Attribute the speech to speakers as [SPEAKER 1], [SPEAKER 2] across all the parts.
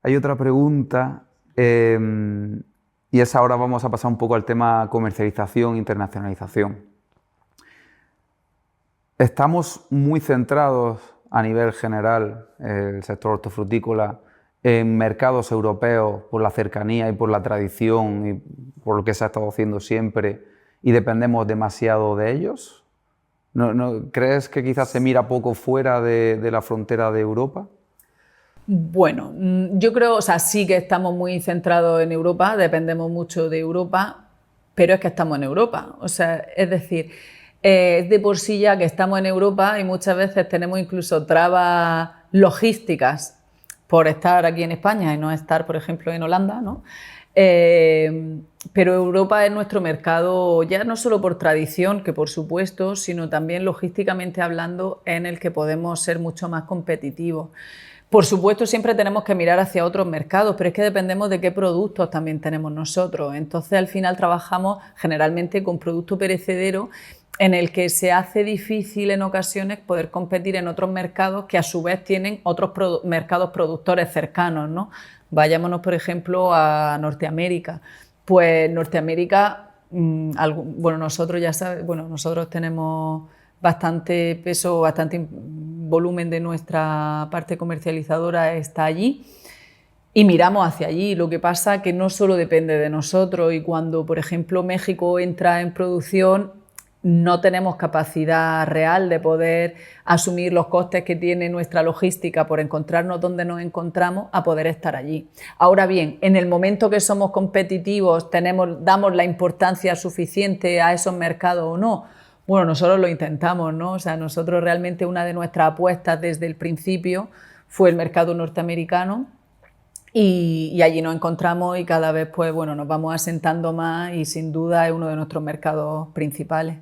[SPEAKER 1] hay otra pregunta y es ahora vamos a pasar un poco al tema comercialización, internacionalización. Estamos muy centrados a nivel general, el sector hortofrutícola, en mercados europeos por la cercanía y por la tradición y por lo que se ha estado haciendo siempre y dependemos demasiado de ellos. ¿No crees que quizás se mira poco fuera de la frontera de Europa?
[SPEAKER 2] Bueno, yo creo, o sea, sí que estamos muy centrados en Europa, dependemos mucho de Europa, pero es que estamos en Europa. O sea, es decir, es de por sí ya que estamos en Europa y muchas veces tenemos incluso trabas logísticas por estar aquí en España y no estar, por ejemplo, en Holanda, ¿no? Pero Europa es nuestro mercado ya no solo por tradición, que por supuesto, sino también logísticamente hablando en el que podemos ser mucho más competitivos. Por supuesto, siempre tenemos que mirar hacia otros mercados, pero es que dependemos de qué productos también tenemos nosotros. Entonces, al final trabajamos generalmente con producto perecedero en el que se hace difícil en ocasiones poder competir en otros mercados que a su vez tienen otros mercados productores cercanos, ¿no? Vayámonos, por ejemplo, a Norteamérica. Pues Norteamérica, bueno, nosotros ya sabes, bueno, nosotros tenemos bastante peso, bastante volumen de nuestra parte comercializadora está allí y miramos hacia allí. Lo que pasa que no solo depende de nosotros y cuando, por ejemplo, México entra en producción, no tenemos capacidad real de poder asumir los costes que tiene nuestra logística por encontrarnos donde nos encontramos a poder estar allí. Ahora bien, en el momento que somos competitivos, damos la importancia suficiente a esos mercados o no. Bueno, nosotros lo intentamos, ¿no? O sea, nosotros realmente una de nuestras apuestas desde el principio fue el mercado norteamericano y allí nos encontramos y cada vez, pues bueno, nos vamos asentando más y sin duda es uno de nuestros mercados principales.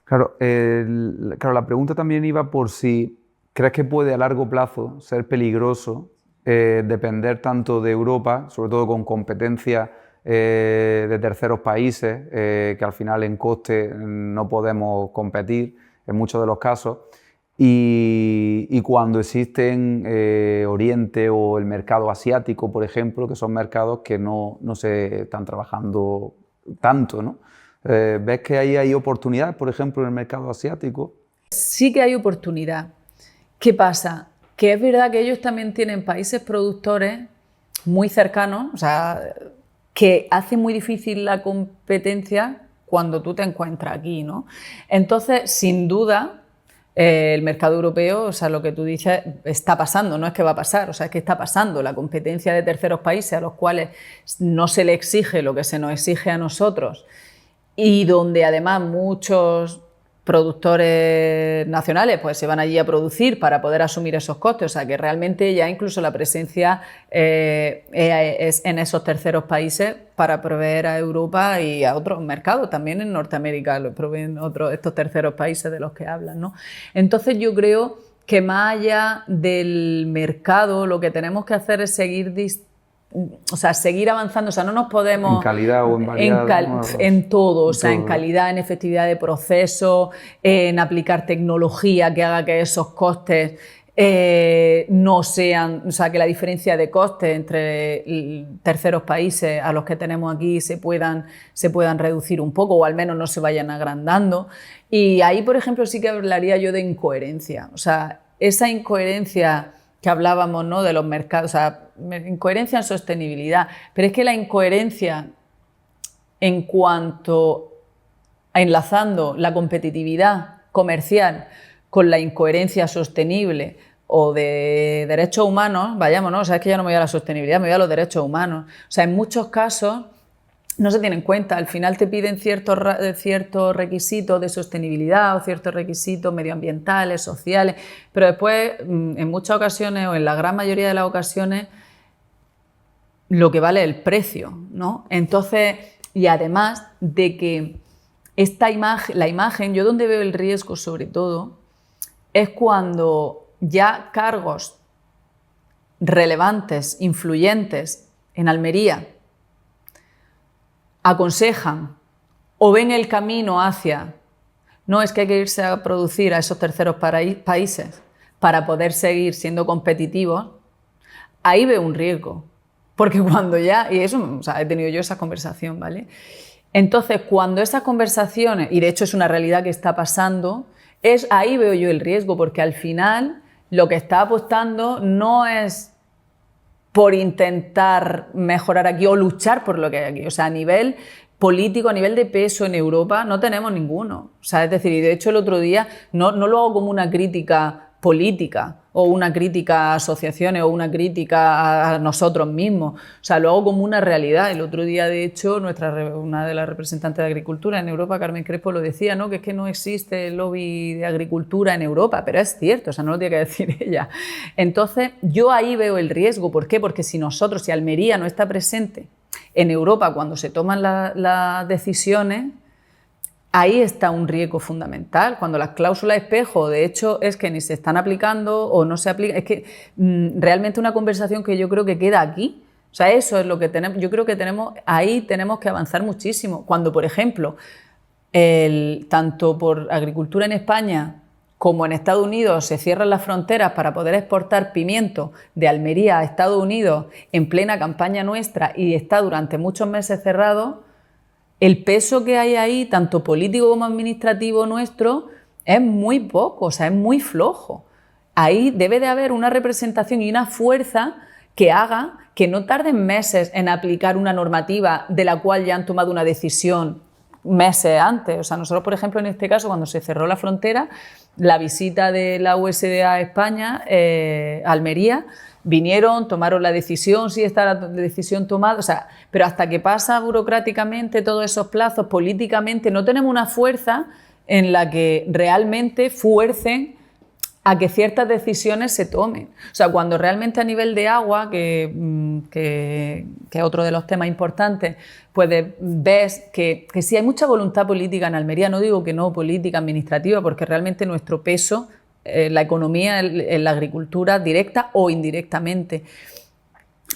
[SPEAKER 1] Claro, la pregunta también iba por si crees que puede a largo plazo ser peligroso depender tanto de Europa, sobre todo con competencia de terceros países, que al final en coste no podemos competir en muchos de los casos, y cuando existen Oriente o el mercado asiático, por ejemplo, que son mercados que no se están trabajando tanto, ¿no? ¿Ves que ahí hay oportunidades, por ejemplo, en el mercado asiático?
[SPEAKER 2] Sí que hay oportunidad. ¿Qué pasa? Que es verdad que ellos también tienen países productores muy cercanos, o sea, que hace muy difícil la competencia cuando tú te encuentras aquí, ¿no? Entonces, sin duda, el mercado europeo, o sea, lo que tú dices, está pasando, no es que va a pasar, o sea, es que está pasando. La competencia de terceros países a los cuales no se le exige lo que se nos exige a nosotros y donde además muchos productores nacionales pues se van allí a producir para poder asumir esos costes, o sea que realmente ya incluso la presencia es en esos terceros países para proveer a Europa y a otros mercados, también en Norteamérica lo proveen estos terceros países de los que hablan, ¿no? Entonces yo creo que más allá del mercado lo que tenemos que hacer es seguir avanzando, o sea, no nos podemos...
[SPEAKER 1] En calidad o en variedad.
[SPEAKER 2] En todo, o sea, en calidad, en efectividad de proceso, en aplicar tecnología que haga que esos costes no sean, o sea, que la diferencia de costes entre terceros países a los que tenemos aquí se puedan reducir un poco o al menos no se vayan agrandando. Y ahí, por ejemplo, sí que hablaría yo de incoherencia, o sea, esa incoherencia que hablábamos, ¿no?, de los mercados, o sea, incoherencia en sostenibilidad, pero es que la incoherencia en cuanto a enlazando la competitividad comercial con la incoherencia sostenible o de derechos humanos, vayámonos, o sea, es que ya no me voy a la sostenibilidad, me voy a los derechos humanos. O sea, en muchos casos no se tienen en cuenta, al final te piden ciertos requisitos de sostenibilidad o ciertos requisitos medioambientales, sociales, pero después en muchas ocasiones o en la gran mayoría de las ocasiones lo que vale es el precio, ¿no? Entonces, y además de que la imagen, yo donde veo el riesgo sobre todo, es cuando ya cargos relevantes, influyentes en Almería, aconsejan o ven el camino hacia, no es que hay que irse a producir a esos terceros países para poder seguir siendo competitivos, ahí veo un riesgo. Porque cuando ya, y eso, o sea, he tenido yo esa conversación, ¿vale? Entonces, cuando esas conversaciones, y de hecho es una realidad que está pasando, ahí veo yo el riesgo, porque al final lo que está apostando no es por intentar mejorar aquí o luchar por lo que hay aquí. O sea, a nivel político, a nivel de peso en Europa, no tenemos ninguno. O sea, es decir, y de hecho el otro día no lo hago como una crítica política o una crítica a asociaciones o una crítica a nosotros mismos. O sea, lo hago como una realidad. El otro día, de hecho, una de las representantes de Agricultura en Europa, Carmen Crespo, lo decía, ¿no? Que es que no existe el lobby de agricultura en Europa, pero es cierto, o sea, no lo tiene que decir ella. Entonces, yo ahí veo el riesgo. ¿Por qué? Porque si Almería no está presente en Europa cuando se toman las decisiones, ahí está un riesgo fundamental. Cuando las cláusulas espejo, de hecho, es que ni se están aplicando o no se aplican. Es que realmente una conversación que yo creo que queda aquí. O sea, eso es lo que tenemos. Yo creo que ahí tenemos que avanzar muchísimo. Cuando, por ejemplo, tanto por agricultura en España como en Estados Unidos se cierran las fronteras para poder exportar pimiento de Almería a Estados Unidos en plena campaña nuestra y está durante muchos meses cerrado, el peso que hay ahí, tanto político como administrativo nuestro, es muy poco, o sea, es muy flojo. Ahí debe de haber una representación y una fuerza que haga que no tarden meses en aplicar una normativa de la cual ya han tomado una decisión meses antes. O sea, nosotros, por ejemplo, en este caso, cuando se cerró la frontera, la visita de la USDA a España, a Almería, vinieron, tomaron la decisión, sí está la decisión tomada, o sea, pero hasta que pasa burocráticamente todos esos plazos, políticamente, no tenemos una fuerza en la que realmente fuercen a que ciertas decisiones se tomen. O sea, cuando realmente a nivel de agua, que es otro de los temas importantes, pues ves que sí hay mucha voluntad política en Almería, no digo que no política, administrativa, porque realmente nuestro peso, la economía, en la agricultura, directa o indirectamente.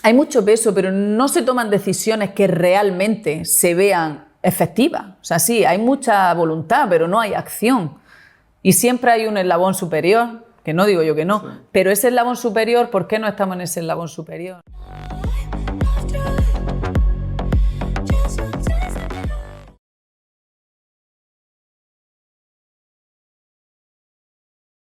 [SPEAKER 2] Hay mucho peso, pero no se toman decisiones que realmente se vean efectivas. O sea, sí, hay mucha voluntad, pero no hay acción. Y siempre hay un eslabón superior, que no digo yo que no, sí. Pero ese eslabón superior, ¿por qué no estamos en ese eslabón superior?